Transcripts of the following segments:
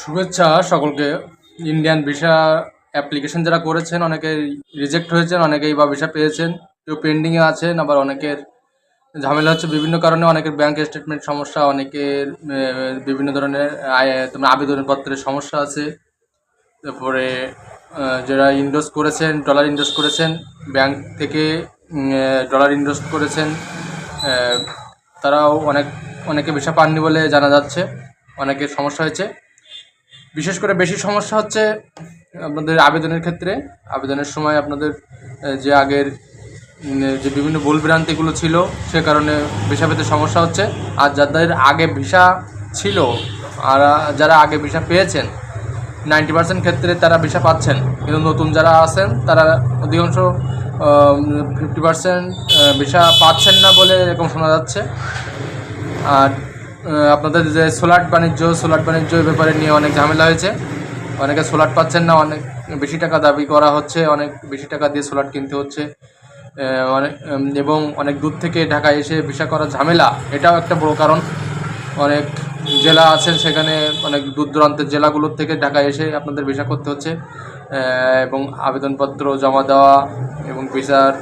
শুভেচ্ছা সকলকে। Indian visa application যারা করেছেন অনেকে রিজেক্ট হয়েছেন, অনেকেই বা ভিসা পেয়েছেন, কেউ পেন্ডিংয়ে আছেন, আবার অনেকের ঝামেলা হচ্ছে বিভিন্ন কারণে। অনেকের ব্যাংক স্টেটমেন্ট সমস্যা, অনেকের বিভিন্ন ধরনের তোমার আবেদনের পত্রের সমস্যা আছে। তারপরে যারা ইনভেস্ট করেছেন, ডলার ইনভেস্ট করেছেন ব্যাংক থেকে, ডলার ইনভেস্ট করেছেন, তারাও অনেকে ভিসা পাননি বলে জানা যাচ্ছে। অনেকের সমস্যা হয়েছে। বিশেষ করে বেশি সমস্যা হচ্ছে আপনাদের আবেদনের ক্ষেত্রে। আবেদনের সময় আপনাদের যে আগের যে বিভিন্ন ভুলভ্রান্তিগুলো ছিল সে কারণে ভিসা পেতে সমস্যা হচ্ছে। আর যাদের আগে ভিসা ছিল আর যারা আগে ভিসা পেয়েছেন 90% ক্ষেত্রে তারা ভিসা পাচ্ছেন, কিন্তু নতুন যারা আছেন তারা অধিকাংশ 50% ভিসা পাচ্ছেন না বলে এরকম শোনা যাচ্ছে। আর আপনাদের যে সোলাট বাণিজ্য ব্যাপারে নিয়ে অনেক ঝামেলা হয়েছে। অনেকে সোলাট পাচ্ছেন না, অনেক বেশি টাকা দাবি করা হচ্ছে, অনেক বেশি টাকা দিয়ে সোলাট কিনতে হচ্ছে। অনেক এবং অনেক দূর থেকে ঢাকায় এসে ভিসা করা ঝামেলা, এটাও একটা বড় কারণ। অনেক জেলা আছেন সেখানে অনেক দূর দূরান্তের জেলাগুলোর থেকে ঢাকায় এসে আপনাদের ভিসা করতে হচ্ছে, এবং আবেদনপত্র জমা দেওয়া এবং ভিসার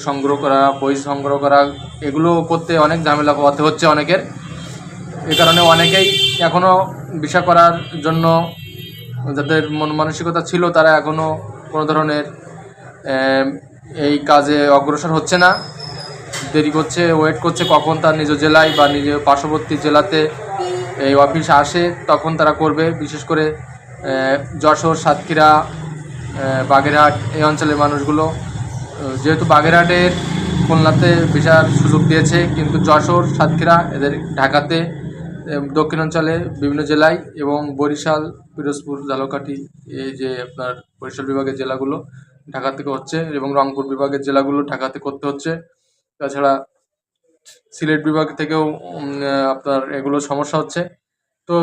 সংগ্রহ করা, বই সংগ্রহ করা, এগুলো করতে অনেক ঝামেলা পোহাতে হচ্ছে অনেকের। এ কারণে অনেকেই এখনও ভিসা করার জন্য, যাদের মন মানসিকতা ছিল তারা এখনও কোনো ধরনের এই কাজে অগ্রসর হচ্ছে না, দেরি করছে, ওয়েট করছে কখন তার নিজ জেলায় বা নিজ পার্শ্ববর্তী জেলাতে এই অফিস আসে তখন তারা করবে। বিশেষ করে যশোর, সাতক্ষীরা, বাগেরহাট এই অঞ্চলের মানুষগুলো, যেহেতু বাগেরহাটের খুলনাতে ভিসার সুযোগ দিয়েছে, কিন্তু যশোর, সাতক্ষীরা এদের ঢাকাতে, দক্ষিণাঞ্চলে বিভিন্ন জেলায় এবং বরিশাল, পিরোজপুর, ঝালকাঠি, এই যে আপনার বরিশাল বিভাগের জেলাগুলো ঢাকা থেকে হচ্ছে, এবং রংপুর বিভাগের জেলাগুলো ঢাকাতে করতে হচ্ছে। তাছাড়া সিলেট বিভাগ থেকেও আপনার এগুলো সমস্যা হচ্ছে। তো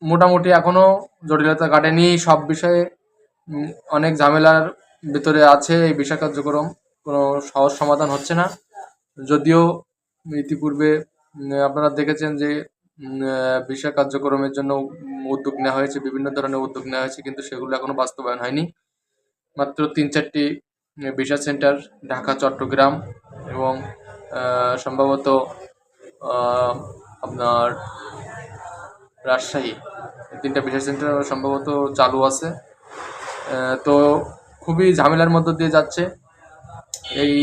মোটামুটি এখনও জটিলতা কাটেনি, সব বিষয়ে অনেক ঝামেলার ভিতরে আছে এই ভিসা কার্যক্রম, কোনো সহজ সমাধান হচ্ছে না। যদিও ইতিপূর্বে আপনারা দেখেছেন যে ভিসা কার্যক্রমের জন্য উদ্যোগ নেওয়া হয়েছে, বিভিন্ন ধরনের উদ্যোগ নেওয়া হয়েছে, কিন্তু সেগুলো এখনো বাস্তবায়ন হয়নি। মাত্র 3-4টি ভিসা সেন্টার ঢাকা, চট্টগ্রাম এবং সম্ভবত আপনার রাজশাহী, এই 3টা ভিসা সেন্টার সম্ভবত চালু আছে। তো খুবই ঝামেলার মধ্য দিয়ে যাচ্ছে এই,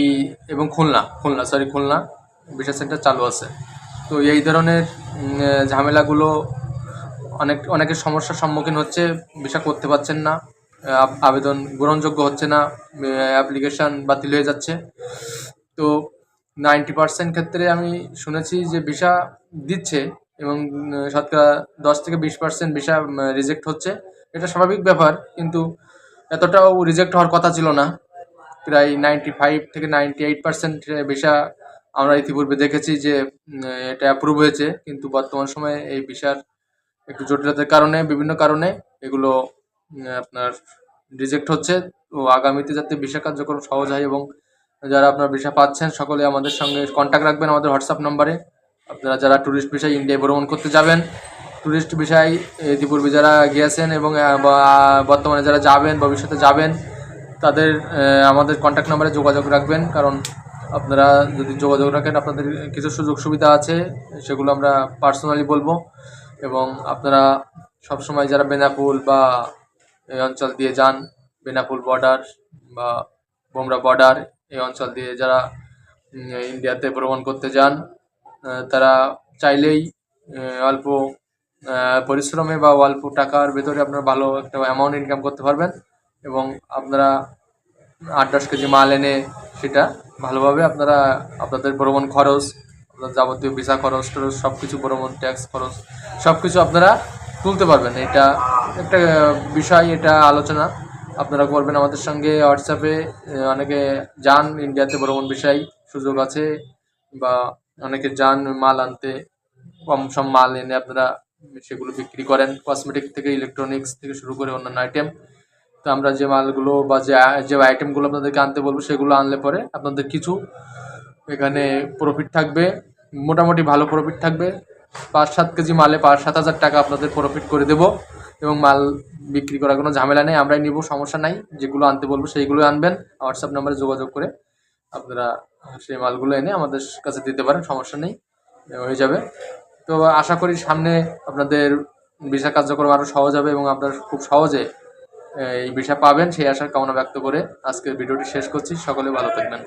এবং খুলনা ভিসা সেন্টার চালু আছে। তো এই ধরনের ঝামেলাগুলো অনেকের সমস্যার সম্মুখীন হচ্ছে, ভিসা করতে পারছেন না, আবেদন গ্রহণযোগ্য হচ্ছে না, অ্যাপ্লিকেশান বাতিল হয়ে যাচ্ছে। তো 90% ক্ষেত্রে আমি শুনেছি যে ভিসা দিচ্ছে, এবং শতকরা 10-20% ভিসা রিজেক্ট হচ্ছে। এটা স্বাভাবিক ব্যাপার, কিন্তু এতটাও রিজেক্ট হওয়ার কথা ছিল না। প্রায় 95-98% ভিসা আমরা ইতিপূর্বে দেখেছি যে এটা অ্যাপ্রুভ হয়েছে, কিন্তু বর্তমান সময়ে এই ভিসার একটু জটিলতার কারণে, বিভিন্ন কারণে এগুলো আপনার রিজেক্ট হচ্ছে। তো আগামীতে যাতে ভিসা কার্যক্রম সহজ হয় এবং যারা আপনার ভিসা পাচ্ছেন সকলে আমাদের সঙ্গে কন্ট্যাক্ট রাখবেন আমাদের হোয়াটসঅ্যাপ নম্বরে। আপনারা যারা ট্যুরিস্ট ভিসায় ইন্ডিয়ায় ভ্রমণ করতে যাবেন, ট্যুরিস্ট ভিসায় ইতিপূর্বে যারা গিয়েছেন এবং বর্তমানে যারা যাবেন, ভবিষ্যতে যাবেন, তাদের আমাদের কন্ট্যাক্ট নাম্বারে যোগাযোগ রাখবেন। কারণ আপনারা যদি যোগাযোগ রাখেন আপনাদের কিছু সুযোগ সুবিধা আছে, সেগুলো আমরা পার্সোনালি বলবো। এবং আপনারা সবসময় যারা বেনাপুল বা এই অঞ্চল দিয়ে যান, বেনাপুল বর্ডার বা বোমরা বর্ডার এই অঞ্চল দিয়ে যারা ইন্ডিয়াতে ভ্রমণ করতে যান, তারা চাইলেই অল্প পরিশ্রমে বা অল্প টাকার ভেতরে আপনারা ভালো একটা অ্যামাউন্ট ইনকাম করতে পারবেন, এবং আপনারা 8-10 কেজি মাল এনে সেটা ভালোভাবে আপনারা আপনাদের ভ্রমণ খরচ, আপনার যাবতীয় ভিসা খরচ টরচ সব কিছু, ভ্রমণ ট্যাক্স খরচ সব কিছু আপনারা তুলতে পারবেন। এটা একটা বিষয়, এটা আলোচনা আপনারা করবেন আমাদের সঙ্গে হোয়াটসঅ্যাপে। অনেকে যান ইন্ডিয়াতে ভ্রমণ বিষয় সুযোগ আছে, বা অনেকে যান মাল আনতে, কম সম মাল এনে আপনারা সেগুলো বিক্রি করেন, কসমেটিক থেকে ইলেকট্রনিক্স থেকে শুরু করে অন্যান্য আইটেম। তো আমরা যে মালগুলো বা যে আইটেমগুলো আপনাদেরকে আনতে বলবো সেগুলো আনলে পরে আপনাদের কিছু এখানে প্রফিট থাকবে, মোটামুটি ভালো প্রফিট থাকবে। 5-7 কেজি মালে 5-7 হাজার টাকা আপনাদের প্রফিট করে দেবো। এবং মাল বিক্রি করার কোনো ঝামেলা নেই, আমরাই নিব, সমস্যা নাই। যেগুলো আনতে বলবো সেইগুলো আনবেন, হোয়াটসঅ্যাপ নাম্বারে যোগাযোগ করে আপনারা সেই মালগুলো এনে আমাদের কাছে দিতে পারেন, সমস্যা নেই, হয়ে যাবে। তো আশা করি সামনে আপনাদের ভিসা কার্যক্রম আরও সহজ হবে এবং আপনারা খুব সহজে এই ভিসা পাবেন, সেই আশার কামনা ব্যক্ত করে আজকের ভিডিওটি শেষ করছি। সকলে ভালো থাকবেন।